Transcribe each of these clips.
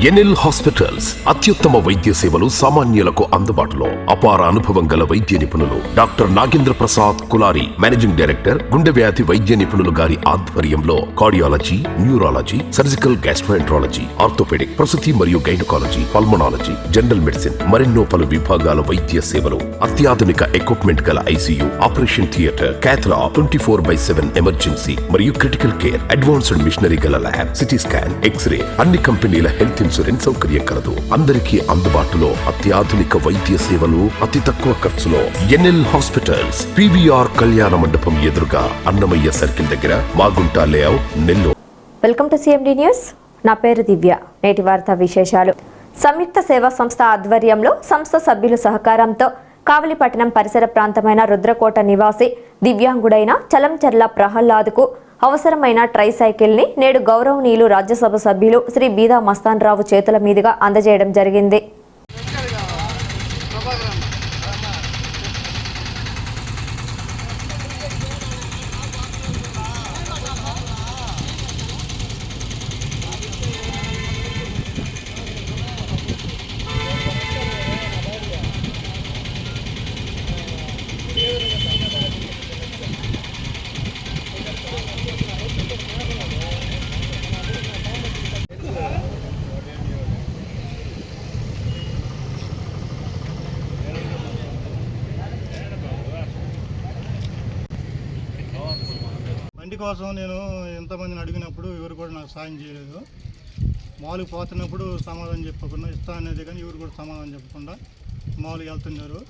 NL hospitals అత్యుత్తమ వైద్య సేవలు సామాన్యులకు అందుబాటులో. అపార అనుభవం గల వైద్య నిపుణులు doctor Nagendra Prasad Kulari, managing director, గుండె వ్యాధి వైద్య నిపుణులు గారి ఆధ్వర్యంలో cardiology, neurology, surgical gastroenterology, orthopaedic, ప్రసూతి మరియు గైనకాలజీ, పల్మనాలజీ, జనరల్ మెడిసిన్ మరెన్నో పలు విభాగాల వైద్య సేవలు, అత్యాధునిక ఎక్విప్మెంట్ గల ఐసీయూ, ఆపరేషన్ థియేటర్, క్యాథ్లా, 24/7 ఎమర్జెన్సీ మరియు క్రిటికల్ కేర్, అడ్వాన్స్డ్ మిషనరీ గల ల్యాబ్, సిటీ స్కాన్, ఎక్స్రే, అన్ని కంపెనీల హెల్త్ ఇన్సూరెన్స్ సౌకర్యం కలదు. అందరికీ అందుబాటులో అత్యాధునిక వైద్య సేవలు అతి తక్కువ ఖర్చులో. ఎన్ఎల్ హాస్పిటల్స్, పివిఆర్ కళ్యాణ మండపం ఎదురుగా, అన్నమయ్య సర్కిల్ దగ్గర, Magunta layout, Nellore. Welcome to CMD news. నా పేరు దివ్య. నేటి వార్తా విశేషాలు. సంయుక్త సేవా సంస్థ ఆధ్వర్యంలో సంస్థ సభ్యుల సహకారంతో కావలిపట్టణం పరిసర ప్రాంతమైన రుద్రకోట నివాసి దివ్యాంగుడైన చలంచర్ల ప్రహ్లాద్కు అవసరమైన ట్రైసైకిల్ ని నేడు గౌరవనీయులు రాజ్యసభ సభ్యులు శ్రీ బీదా మస్తాన్ రావు చేతుల మీదుగా అందజేయడం జరిగింది. బండి కోసం నేను ఎంతమందిని అడిగినప్పుడు ఎవరు కూడా నాకు సాయం చేయలేదు. మామూలుగా పోతున్నప్పుడు సమాధానం చెప్పకుండా ఇస్తా అనేది కానీ ఎవరు కూడా సమాధానం చెప్పకుండా మామూలుగా వెళ్తున్నారు.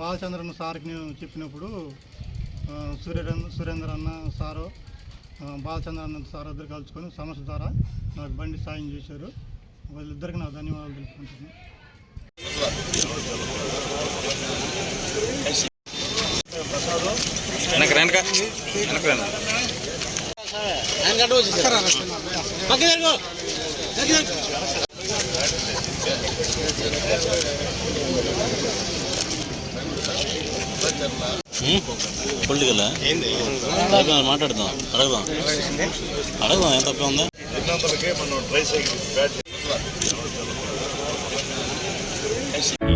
బాలచంద్రన్న సార్కి నేను చెప్పినప్పుడు సురేంద్ర అన్న సారు, బాలచంద్ర అన్న సార్ ఇద్దరు కలుసుకొని సమస్య ద్వారా నాకు బండి సాయం చేశారు. వాళ్ళిద్దరికి నాకు ధన్యవాదాలు తెలుపుకుంటున్నాను. పొలిటికల్ మాట్లాడదాం, అడగదాం ఎంత తప్ప ఉందా.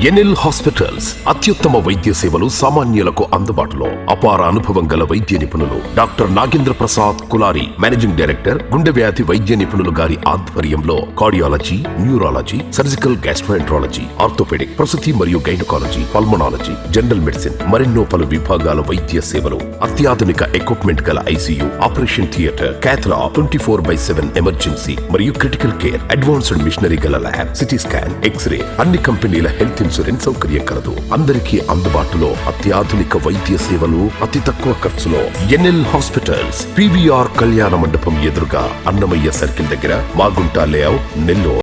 ఎన్ఎల్ హాస్పిటల్స్ అత్యుత్తమ వైద్య సేవలు సామాన్యులకు అందుబాటులో. అపార అనుభవం గల వైద్య నిపుణులు doctor Nagendra Prasad Kulari, managing director, గుండె వ్యాధి వైద్య నిపుణులు గారి ఆధ్వర్యంలో cardiology, neurology, surgical gastroenterology, orthopaedic, ప్రసూతి మరియు గైనకాలజీ, పల్మనాలజీ, జనరల్ మెడిసిన్ మరెన్నో పలు విభాగాల వైద్య సేవలు, అత్యాధునిక ఎక్విప్మెంట్ గల ఐసీయూ, ఆపరేషన్ థియేటర్, క్యాథ్లా, 24/7 ఎమర్జెన్సీ మరియు క్రిటికల్ కేర్, అడ్వాన్స్డ్ మిషనరీ గల ల్యాబ్, సిటీ స్కాన్, ఎక్స్రే, అన్ని కంపెనీల హెల్త్ ఇన్సూరెన్స్ సౌకర్యం కలదు. అందరికీ అందుబాటులో అత్యాధునిక వైద్య సేవలు అతి తక్కువ ఖర్చులో. ఎన్ఎల్ హాస్పిటల్స్, పివిఆర్ కళ్యాణ మండపం ఎదురుగా, అన్నమయ్య సర్కిల్ దగ్గర, మాగుంట లేఅవుట్, నెల్లూరు.